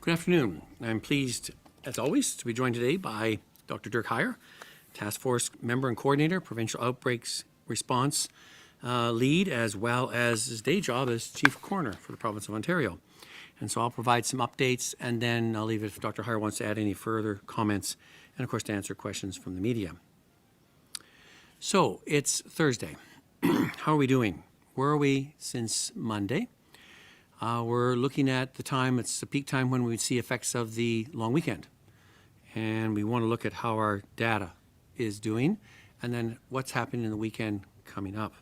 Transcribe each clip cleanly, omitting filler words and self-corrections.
Good afternoon. I'm pleased, as always, to be joined today by Dr. Dirk Huyer, Task Force Member and Coordinator, Provincial Outbreaks Response Lead, as well as his day job as Chief Coroner for the Province of Ontario. And so I'll provide some updates, and then I'll leave it if Dr. Huyer wants to add any further comments, and of course to answer questions from the media. So it's Thursday. How are we doing? Where are we since Monday? We're looking at the time, it's the peak time when we see effects of the long weekend. And we want to look at how our data is doing and then what's happening in the weekend coming up.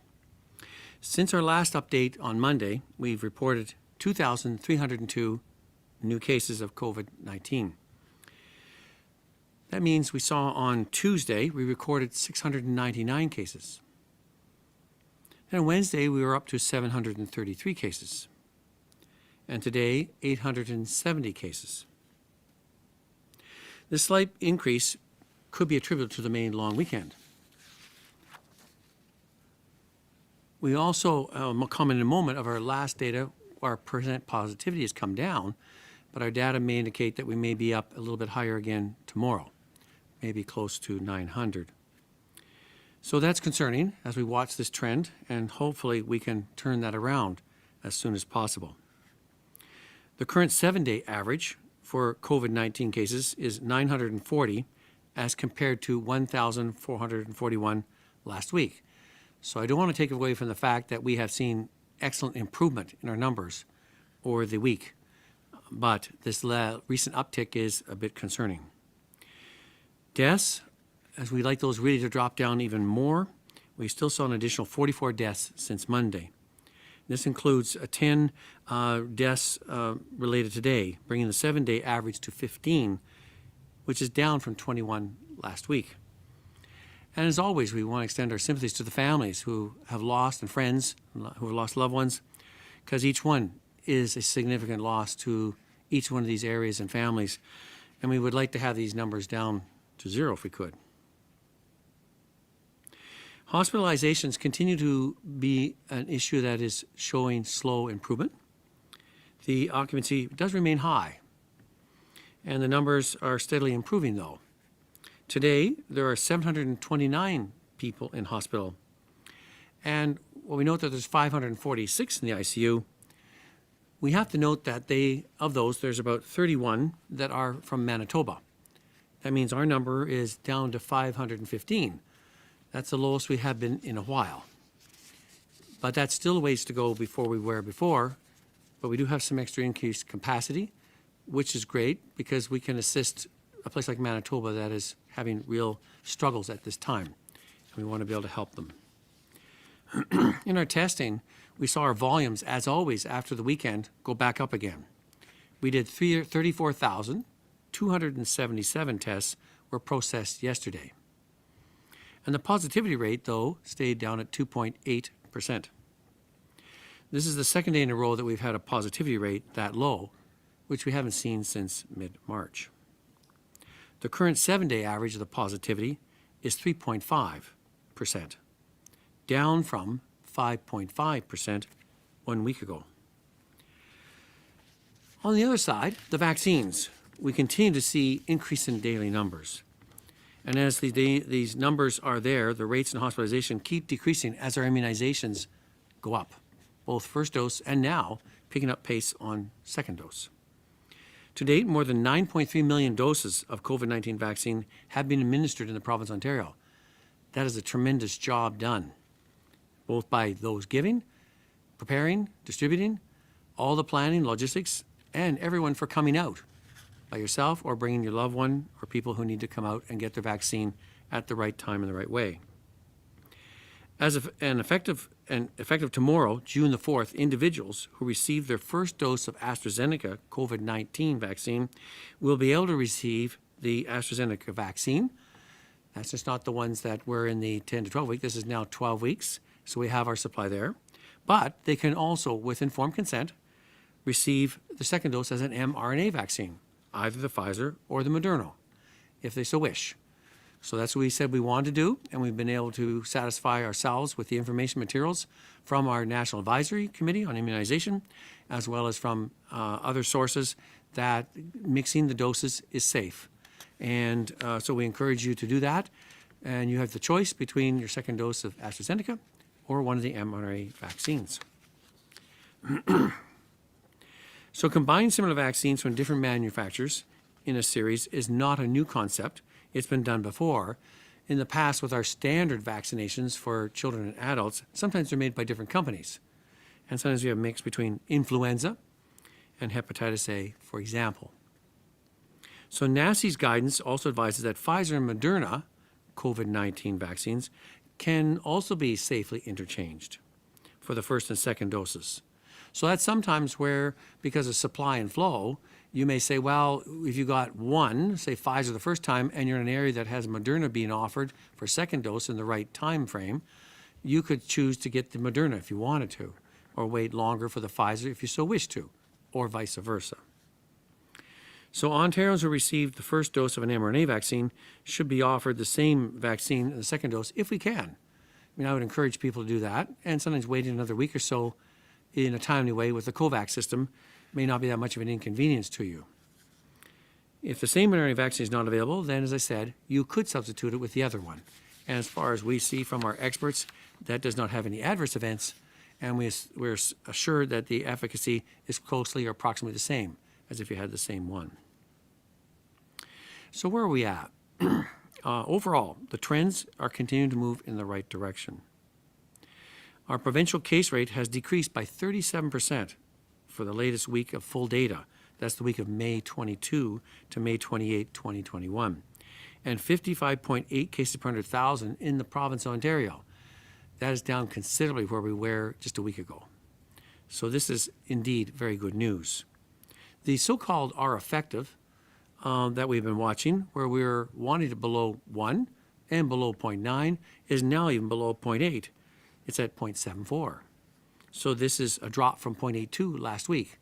Since our last update on Monday, we've reported 2,302 new cases of COVID-19. That means we saw on Tuesday, we recorded 699 cases. Then on Wednesday, we were up to 733 cases. And today, 870 cases. This slight increase could be attributed to the May long weekend. We also comment in a moment of our last data. Our percent positivity has come down, but our data may indicate that we may be up a little bit higher again tomorrow, maybe close to 900. So that's concerning as we watch this trend, and hopefully we can turn that around as soon as possible. The current 7-day average for COVID-19 cases is 940 as compared to 1,441 last week. So I don't want to take away from the fact that we have seen excellent improvement in our numbers over the week, but this recent uptick is a bit concerning. Deaths, as we like those really to drop down even more, we still saw an additional 44 deaths since Monday. This includes 10 deaths related today, bringing the 7-day average to 15, which is down from 21 last week. And as always, we want to extend our sympathies to the families who have lost and friends who have lost loved ones, because each one is a significant loss to each one of these areas and families. And we would like to have these numbers down to 0 if we could. Hospitalizations continue to be an issue that is showing slow improvement. The occupancy does remain high, and the numbers are steadily improving though. Today, there are 729 people in hospital, and while we note that there's 546 in the ICU, we have to note that of those, there's about 31 that are from Manitoba. That means our number is down to 515. That's the lowest we have been in a while. But that's still a ways to go before we were before, but we do have some extra increased capacity, which is great because we can assist a place like Manitoba that is having real struggles at this time, and we want to be able to help them. In our testing, we saw our volumes, as always, after the weekend, go back up again. We did 34,277 tests were processed yesterday. And the positivity rate, though, stayed down at 2.8%. This is the second day in a row that we've had a positivity rate that low, which we haven't seen since mid-March. The current 7-day average of the positivity is 3.5%, down from 5.5% 1 week ago. On the other side, the vaccines. We continue to see increase in daily numbers. And as these numbers are there, the rates in hospitalization keep decreasing as our immunizations go up, both first dose and now picking up pace on second dose. To date, more than 9.3 million doses of COVID-19 vaccine have been administered in the province of Ontario. That is a tremendous job done, both by those giving, preparing, distributing, all the planning, logistics, and everyone for coming out, by yourself or bringing your loved one or people who need to come out and get their vaccine at the right time and the right way. As effective tomorrow, June the 4th, individuals who receive their first dose of AstraZeneca COVID-19 vaccine will be able to receive the AstraZeneca vaccine. That's just not the ones that were in the 10 to 12 week. This is now 12 weeks, so we have our supply there. But they can also, with informed consent, receive the second dose as an mRNA vaccine, either the Pfizer or the Moderna, if they so wish. So that's what we said we wanted to do, and we've been able to satisfy ourselves with the information materials from our National Advisory Committee on Immunization, as well as from other sources, that mixing the doses is safe. And so we encourage you to do that, and you have the choice between your second dose of AstraZeneca or one of the mRNA vaccines. So combining similar vaccines from different manufacturers in a series is not a new concept. It's been done before. In the past, with our standard vaccinations for children and adults, sometimes they're made by different companies. And sometimes we have a mix between influenza and hepatitis A, for example. So NACI's guidance also advises that Pfizer and Moderna COVID-19 vaccines can also be safely interchanged for the first and second doses. So that's sometimes where, because of supply and flow, you may say, well, if you got one, say Pfizer the first time, and you're in an area that has Moderna being offered for second dose in the right time frame, you could choose to get the Moderna if you wanted to, or wait longer for the Pfizer if you so wish to, or vice versa. So Ontarians who received the first dose of an mRNA vaccine should be offered the same vaccine in the second dose if we can. I mean, I would encourage people to do that, and sometimes waiting another week or so in a timely way with the COVAX system may not be that much of an inconvenience to you. If the same mRNA vaccine is not available, then, as I said, you could substitute it with the other one. And as far as we see from our experts, that does not have any adverse events, and we're assured that the efficacy is closely or approximately the same as if you had the same one. So where are we at? Overall, the trends are continuing to move in the right direction. Our provincial case rate has decreased by 37% for the latest week of full data. That's the week of May 22 to May 28, 2021. And 55.8 cases per 100,000 in the province of Ontario. That is down considerably where we were just a week ago. So this is indeed very good news. The so-called R effective that we've been watching, where we're wanting it below 1 and below 0.9, is now even below 0.8. It's at 0.74. So this is a drop from 0.82 last week.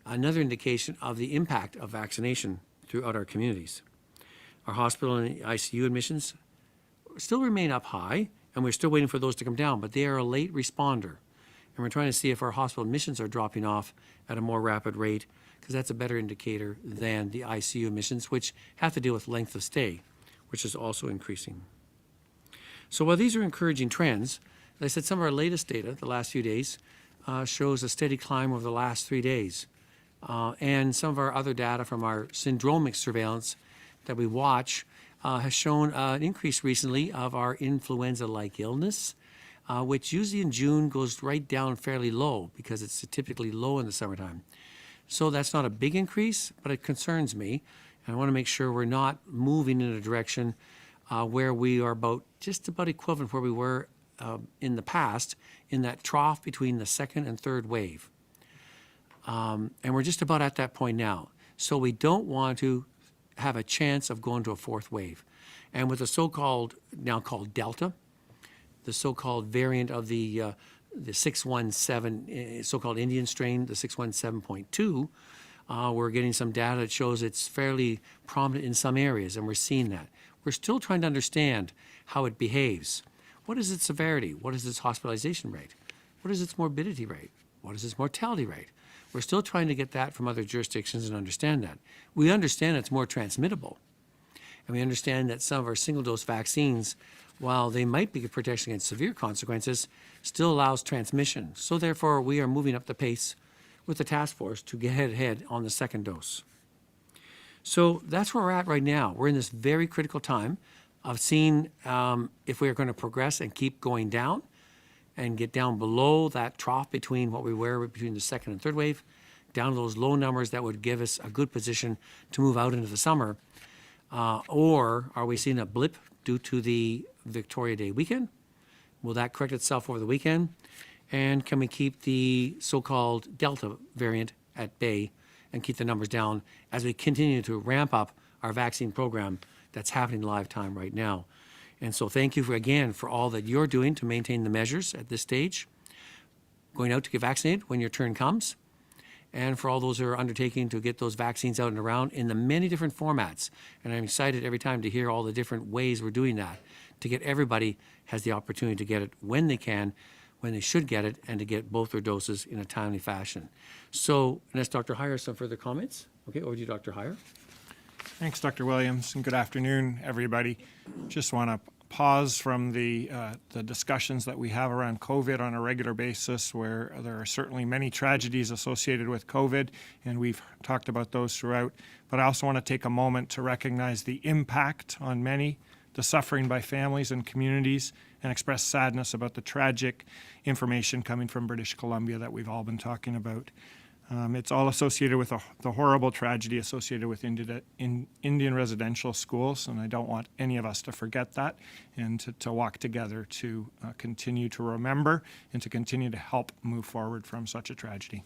Another indication of the impact of vaccination throughout our communities. Our hospital and ICU admissions still remain up high, and we're still waiting for those to come down, but they are a late responder. And we're trying to see if our hospital admissions are dropping off at a more rapid rate, because that's a better indicator than the ICU admissions, which have to deal with length of stay, which is also increasing. So while these are encouraging trends, as I said, some of our latest data, the last few days, shows a steady climb over the last 3 days. And some of our other data from our syndromic surveillance that we watch has shown an increase recently of our influenza-like illness, which usually in June goes right down fairly low because it's typically low in the summertime. So that's not a big increase, but it concerns me. And I want to make sure we're not moving in a direction where we are just about equivalent where we were in the past, in that trough between the second and third wave. And we're just about at that point now. So we don't want to have a chance of going to a fourth wave. And with the so-called, now called Delta, the so-called variant of the 617, so-called Indian strain, the 617.2, we're getting some data that shows it's fairly prominent in some areas, and we're seeing that. We're still trying to understand how it behaves. What is its severity? What is its hospitalization rate? What is its morbidity rate? What is its mortality rate? We're still trying to get that from other jurisdictions and understand that. We understand it's more transmittable. And we understand that some of our single-dose vaccines, while they might be a protection against severe consequences, still allows transmission. So therefore, we are moving up the pace with the task force to get ahead on the second dose. So that's where we're at right now. We're in this very critical time of seeing if we are going to progress and keep going down and get down below that trough between what we were between the second and third wave, down to those low numbers that would give us a good position to move out into the summer. Or are we seeing a blip due to the Victoria Day weekend? Will that correct itself over the weekend? And can we keep the so-called Delta variant at bay and keep the numbers down as we continue to ramp up our vaccine program that's happening live time right now? And so thank you again for all that you're doing to maintain the measures at this stage, going out to get vaccinated when your turn comes, and for all those who are undertaking to get those vaccines out and around in the many different formats. And I'm excited every time to hear all the different ways we're doing that, to get everybody has the opportunity to get it when they can, when they should get it, and to get both their doses in a timely fashion. So, unless Dr. Huyer has some further comments. Okay, over to you, Dr. Huyer. Thanks, Dr. Williams, and good afternoon, everybody. Just want to pause from the discussions that we have around COVID on a regular basis, where there are certainly many tragedies associated with COVID, and we've talked about those throughout. But I also want to take a moment to recognize the impact on many, the suffering by families and communities, and express sadness about the tragic information coming from British Columbia that we've all been talking about. It's all associated with the horrible tragedy associated with Indian residential schools, and I don't want any of us to forget that, and to walk together to continue to remember and to continue to help move forward from such a tragedy.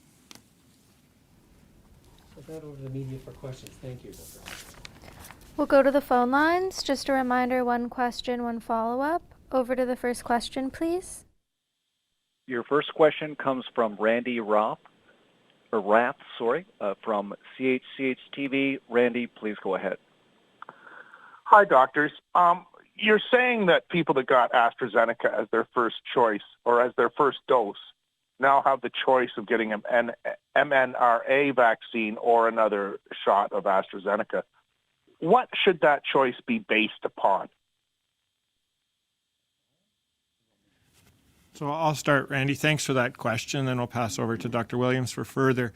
With that, over to the media for questions. Thank you, Dr. Huyer. We'll go to the phone lines. Just a reminder, one question, one follow-up. Over to the first question, please. Your first question comes from Randy Rath, from CHCH TV. Randy, please go ahead. Hi, doctors. You're saying that people that got AstraZeneca as their first choice or as their first dose now have the choice of getting an mRNA vaccine or another shot of AstraZeneca. What should that choice be based upon? So I'll start, Randy. Thanks for that question. Then we'll pass over to Dr. Williams for further.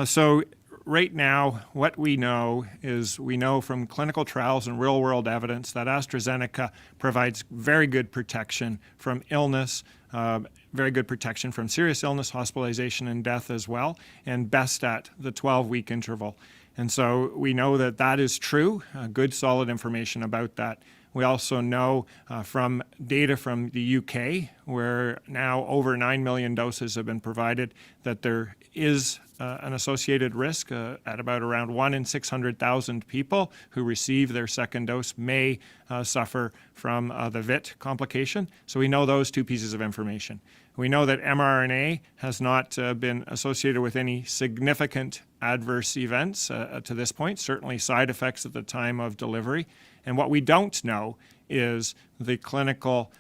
So right now, what we know is we know from clinical trials and real-world evidence that AstraZeneca provides very good protection from illness, very good protection from serious illness, hospitalization, and death as well, and best at the 12-week interval. And so we know that that is true, good solid information about that. We also know from data from the UK, where now over 9 million doses have been provided, that there is an associated risk at about around 1 in 600,000 people who receive their second dose may suffer from the VIT complication. So we know those two pieces of information. We know that mRNA has not been associated with any significant adverse events to this point, certainly side effects at the time of delivery. And what we don't know is the clinical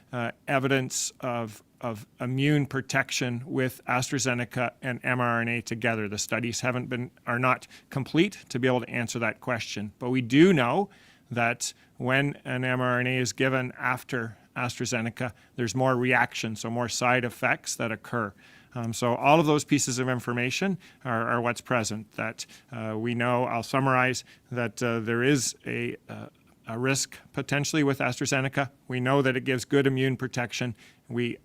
evidence of immune protection with AstraZeneca and mRNA together. The studies are not complete to be able to answer that question. But we do know that when an mRNA is given after AstraZeneca, there's more reaction, so more side effects that occur. So all of those pieces of information are what's present. That we know, I'll summarize, that there is a risk potentially with AstraZeneca. We know that it gives good immune protection. We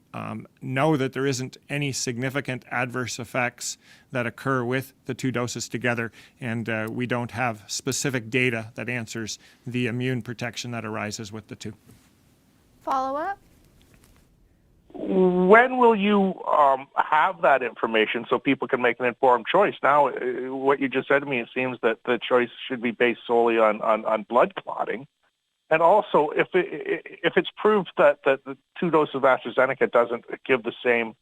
know that there isn't any significant adverse effects that occur with the two doses together, and we don't have specific data that answers the immune protection that arises with the two. Follow-up? When will you have that information so people can make an informed choice? Now, what you just said to me, it seems that the choice should be based solely on blood clotting. And also, if it's proved that the two doses of AstraZeneca doesn't give the same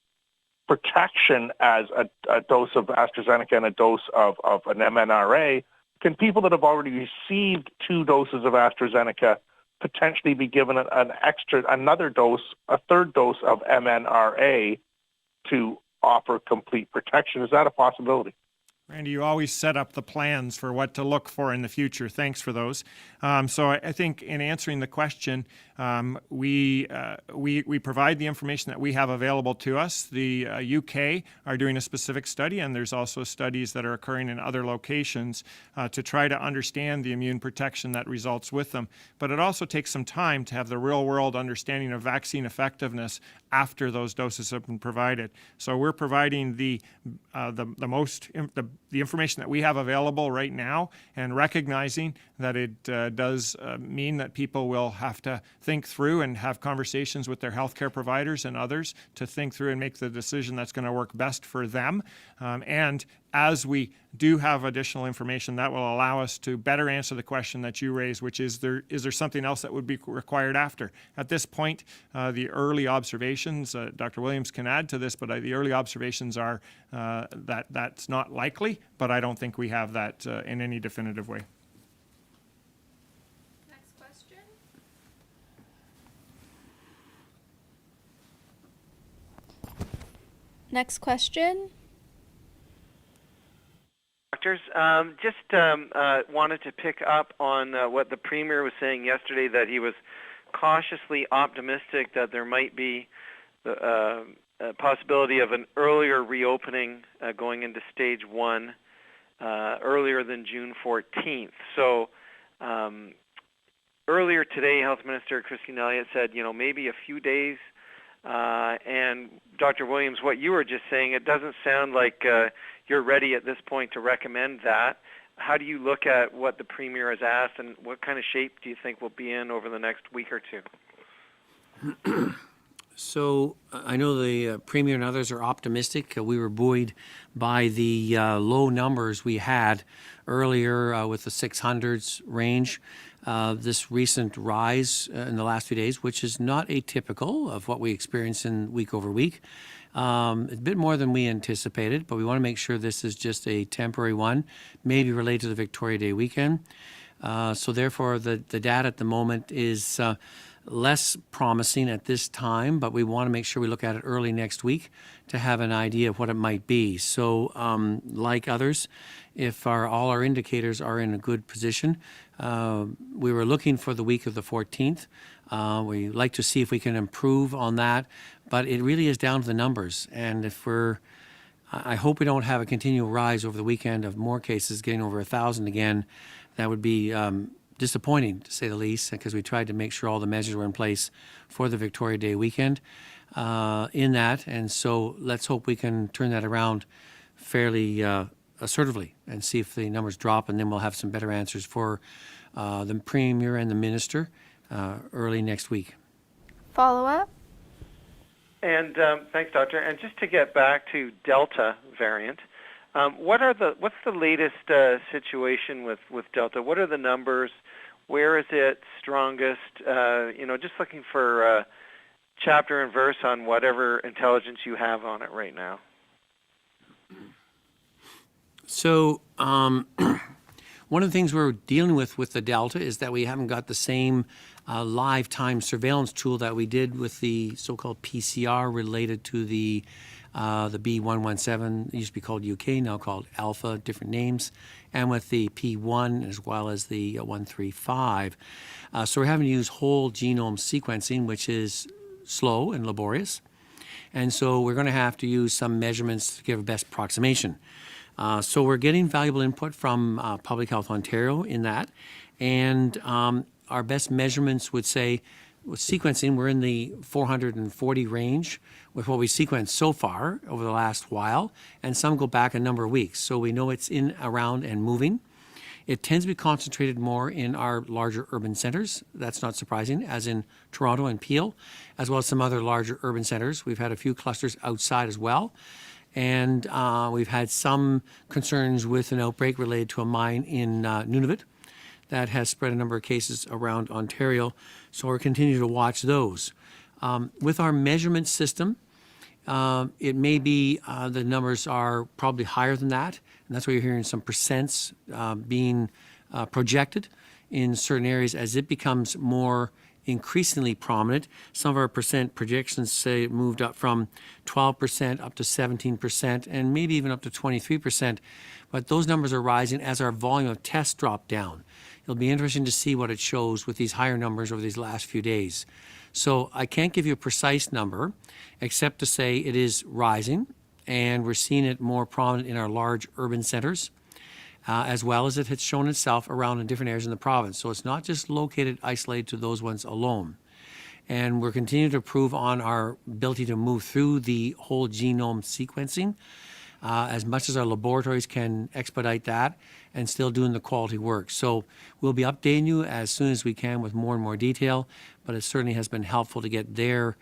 protection as a dose of AstraZeneca and a dose of an mRNA, can people that have already received two doses of AstraZeneca potentially be given another dose, a third dose of mRNA to offer complete protection? Is that a possibility? Randy, you always set up the plans for what to look for in the future. Thanks for those. So I think in answering the question, we provide the information that we have available to us. The UK are doing a specific study, and there's also studies that are occurring in other locations to try to understand the immune protection that results with them. But it also takes some time to have the real-world understanding of vaccine effectiveness after those doses have been provided. So we're providing the information that we have available right now, and recognizing that it does mean that people will have to think think through and have conversations with their healthcare providers and others to think through and make the decision that's going to work best for them. And as we do have additional information, that will allow us to better answer the question that you raised, which is there something else that would be required after? At this point, the early observations, Dr. Williams can add to this, but the early observations are that that's not likely, but I don't think we have that in any definitive way. Next question. Next question. Doctors, just wanted to pick up on what the Premier was saying yesterday, that he was cautiously optimistic that there might be the possibility of an earlier reopening going into stage 1 earlier than June 14th. So earlier today, Health Minister Christine Elliott said, maybe a few days. And Dr. Williams, what you were just saying, it doesn't sound like you're ready at this point to recommend that. How do you look at what the Premier has asked, and what kind of shape do you think we'll be in over the next week or two? So I know the Premier and others are optimistic. We were buoyed by the low numbers we had earlier with the 600s range. This recent rise in the last few days, which is not atypical of what we experience in week over week. It's a bit more than we anticipated, but we want to make sure this is just a temporary one, maybe related to the Victoria Day weekend. So therefore, the data at the moment is less promising at this time, but we want to make sure we look at it early next week to have an idea of what it might be. So like others, if all our indicators are in a good position, we were looking for the week of the 14th. We like to see if we can improve on that, but it really is down to the numbers. And if I hope we don't have a continual rise over the weekend of more cases getting over 1,000 again. That would be disappointing, to say the least, because we tried to make sure all the measures were in place for the Victoria Day weekend in that. And so let's hope we can turn that around fairly assertively and see if the numbers drop, and then we'll have some better answers for the Premier and the Minister early next week. Follow up. And thanks, Doctor. And just to get back to Delta variant, what's the latest situation with Delta? What are the numbers? Where is it strongest? Just looking for chapter and verse on whatever intelligence you have on it right now. So one of the things we're dealing with the Delta is that we haven't got the same live time surveillance tool that we did with the so-called PCR related to the B117, it used to be called UK, now called Alpha, different names, and with the P1 as well as the 135. So we're having to use whole genome sequencing, which is slow and laborious. And so we're going to have to use some measurements to give a best approximation. So we're getting valuable input from Public Health Ontario in that. And our best measurements would say, with sequencing, we're in the 440 range with what we sequenced so far over the last while, and some go back a number of weeks. So we know it's in, around, and moving. It tends to be concentrated more in our larger urban centers. That's not surprising, as in Toronto and Peel, as well as some other larger urban centers. We've had a few clusters outside as well. And we've had some concerns with an outbreak related to a mine in Nunavut that has spread a number of cases around Ontario. So we're continuing to watch those. With our measurement system, it may be the numbers are probably higher than that. And that's why you're hearing some percents being projected in certain areas as it becomes more increasingly prominent. Some of our percent projections say it moved up from 12% up to 17% and maybe even up to 23%. But those numbers are rising as our volume of tests drop down. It'll be interesting to see what it shows with these higher numbers over these last few days. So I can't give you a precise number except to say it is rising, and we're seeing it more prominent in our large urban centers, as well as it has shown itself around in different areas in the province. So it's not just located, isolated to those ones alone. And we're continuing to improve on our ability to move through the whole genome sequencing. as much as our laboratories can expedite that and still doing the quality work. So we'll be updating you as soon as we can with more and more detail, but it certainly has been helpful to get their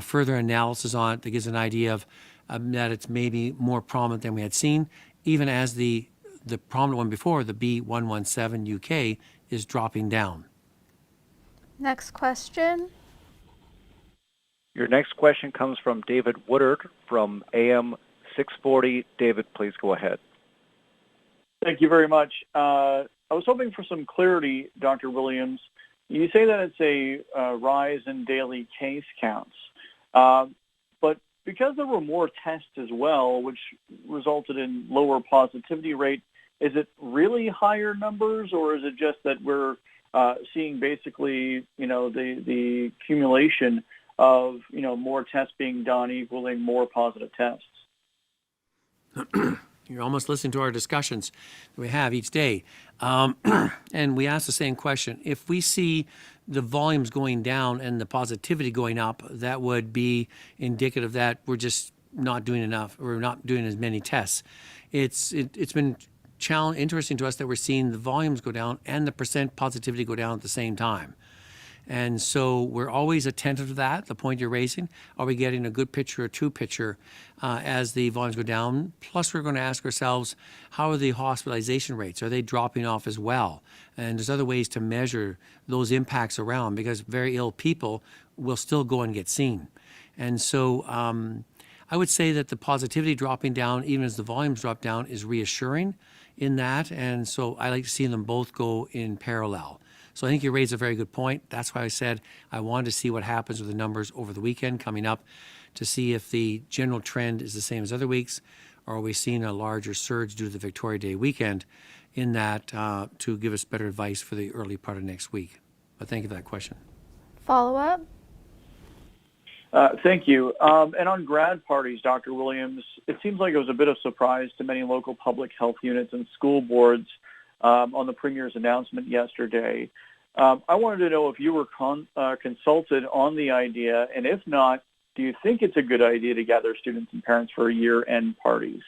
further analysis on it that gives an idea of that it's maybe more prominent than we had seen, even as the prominent one before, the B117 UK, is dropping down. Next question. Your next question comes from David Woodard from AM 640. David, please go ahead. Thank you very much. I was hoping for some clarity, Dr. Williams. You say that it's a rise in daily case counts, but because there were more tests as well, which resulted in lower positivity rate, is it really higher numbers, or is it just that we're seeing basically, the accumulation of, more tests being done equaling more positive tests? You're almost listening to our discussions that we have each day. And we ask the same question. If we see the volumes going down and the positivity going up, that would be indicative that we're just not doing enough. We're not doing as many tests. It's been interesting to us that we're seeing the volumes go down and the percent positivity go down at the same time. And so we're always attentive to that, the point you're raising. Are we getting a good picture or true picture as the volumes go down? Plus, we're going to ask ourselves, how are the hospitalization rates? Are they dropping off as well? And there's other ways to measure those impacts around, because very ill people will still go and get seen. And so I would say that the positivity dropping down, even as the volumes drop down, is reassuring in that. And so I like to see them both go in parallel. So I think you raised a very good point. That's why I said I wanted to see what happens with the numbers over the weekend coming up, to see if the general trend is the same as other weeks, or are we seeing a larger surge due to the Victoria Day weekend in that, to give us better advice for the early part of next week. But thank you for that question. Follow up. Thank you. And on grad parties, Dr. Williams, it seems like it was a bit of surprise to many local public health units and school boards on the Premier's announcement yesterday. I wanted to know if you were consulted on the idea, and if not, do you think it's a good idea to gather students and parents for year-end parties?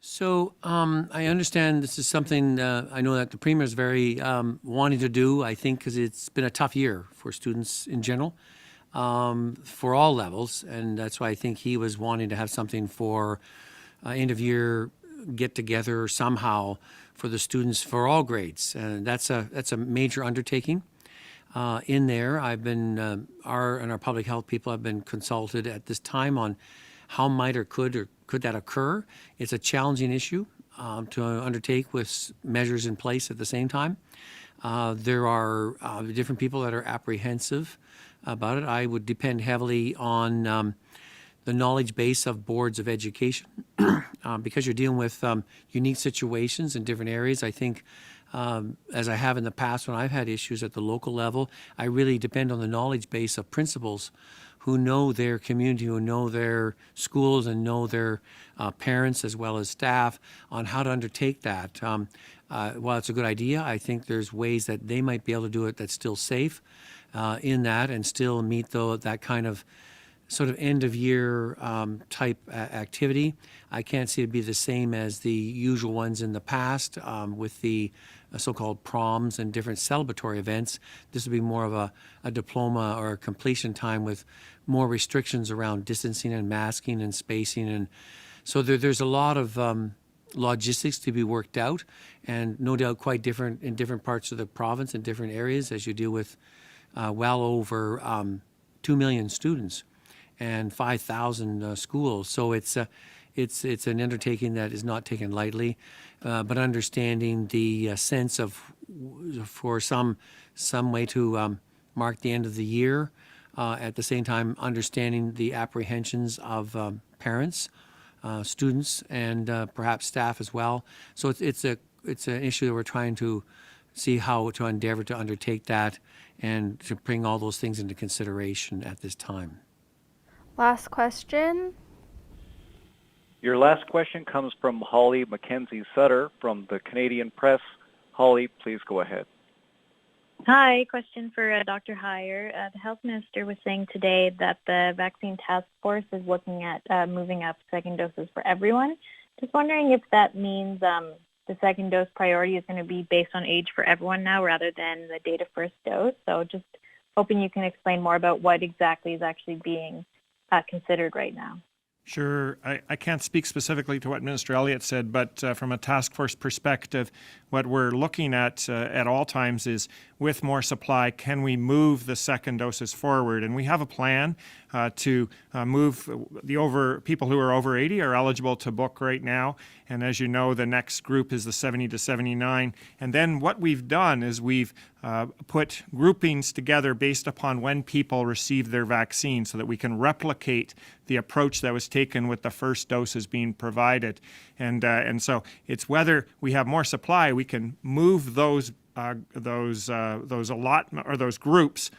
So I understand this is something I know that the Premier is very wanting to do, I think, because it's been a tough year for students in general, for all levels, and that's why I think he was wanting to have something for end-of-year get-together somehow for the students for all grades. And that's a major undertaking. In there, I've been, our public health people have been consulted at this time on how might or could that occur. It's a challenging issue to undertake with measures in place at the same time. There are different people that are apprehensive about it. I would depend heavily on the knowledge base of boards of education because you're dealing with unique situations in different areas. I think, as I have in the past when I've had issues at the local level, I really depend on the knowledge base of principals who know their community, who know their schools and know their parents as well as staff on how to undertake that. While it's a good idea, I think there's ways that they might be able to do it that's still safe in that and still meet that kind of sort of end-of-year type activity. I can't see it be the same as the usual ones in the past with the so-called proms and different celebratory events. This would be more of a diploma or a completion time with more restrictions around distancing and masking and spacing. And so there's a lot of logistics to be worked out, and no doubt quite different in different parts of the province and different areas as you deal with well over 2 million students and 5,000 schools. So it's an undertaking that is not taken lightly, but understanding the sense of, for some way to mark the end of the year, at the same time understanding the apprehensions of parents, students, and perhaps staff as well. So it's an issue that we're trying to see how to endeavor to undertake that and to bring all those things into consideration at this time. Last question. Your last question comes from Holly Mackenzie Sutter from the Canadian Press. Holly, please go ahead. Hi, question for Dr. Huyer. The health minister was saying today that the vaccine task force is looking at moving up second doses for everyone. Just wondering if that means the second dose priority is going to be based on age for everyone now rather than the date of first dose. So just hoping you can explain more about what exactly is actually being considered right now. Sure. I can't speak specifically to what Minister Elliott said, but from a task force perspective, what we're looking at all times is, with more supply, can we move the second doses forward? And we have a plan to move people who are over 80 are eligible to book right now. And as you know, the next group is the 70 to 79. And then what we've done is we've put groupings together based upon when people receive their vaccine so that we can replicate the approach that was taken with the first doses being provided. And so it's whether we have more supply, we can move those allotment or those groups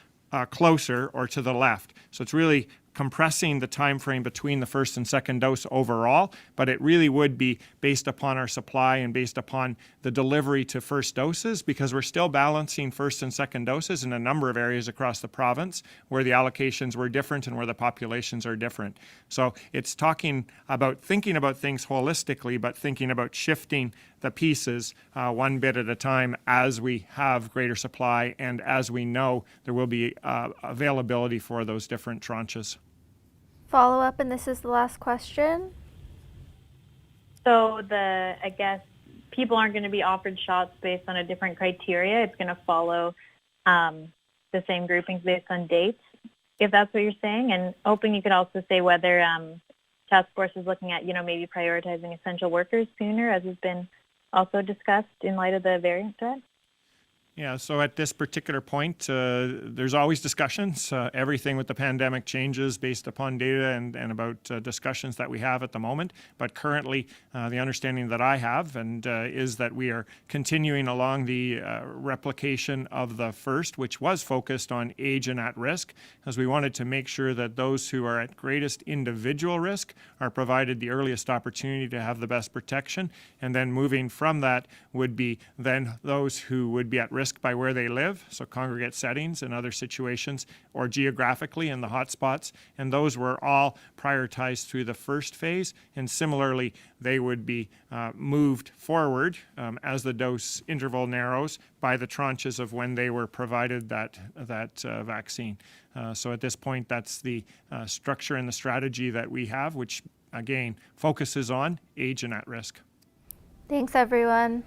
closer or to the left. So it's really compressing the time frame between the first and second dose overall, but it really would be based upon our supply and based upon the delivery to first doses, because we're still balancing first and second doses in a number of areas across the province where the allocations were different and where the populations are different. So it's thinking about things holistically, but thinking about shifting the pieces one bit at a time as we have greater supply and as we know there will be availability for those different tranches. Follow up, and this is the last question. So I guess people aren't going to be offered shots based on a different criteria. It's going to follow the same groupings based on dates, if that's what you're saying. And hoping you could also say whether task force is looking at, maybe prioritizing essential workers sooner, as has been also discussed in light of the variant threat. Yeah, so at this particular point, there's always discussions. Everything with the pandemic changes based upon data and about discussions that we have at the moment. But currently, the understanding that I have is that we are continuing along the replication of the first, which was focused on age and at risk, as we wanted to make sure that those who are at greatest individual risk are provided the earliest opportunity to have the best protection. And then moving from that would be then those who would be at risk by where they live, so congregate settings and other situations, or geographically in the hotspots, and those were all prioritized through the first phase, and similarly they would be moved forward as the dose interval narrows by the tranches of when they were provided that vaccine. So at this point, that's the structure and the strategy that we have, which again focuses on age and at risk. Thanks, everyone.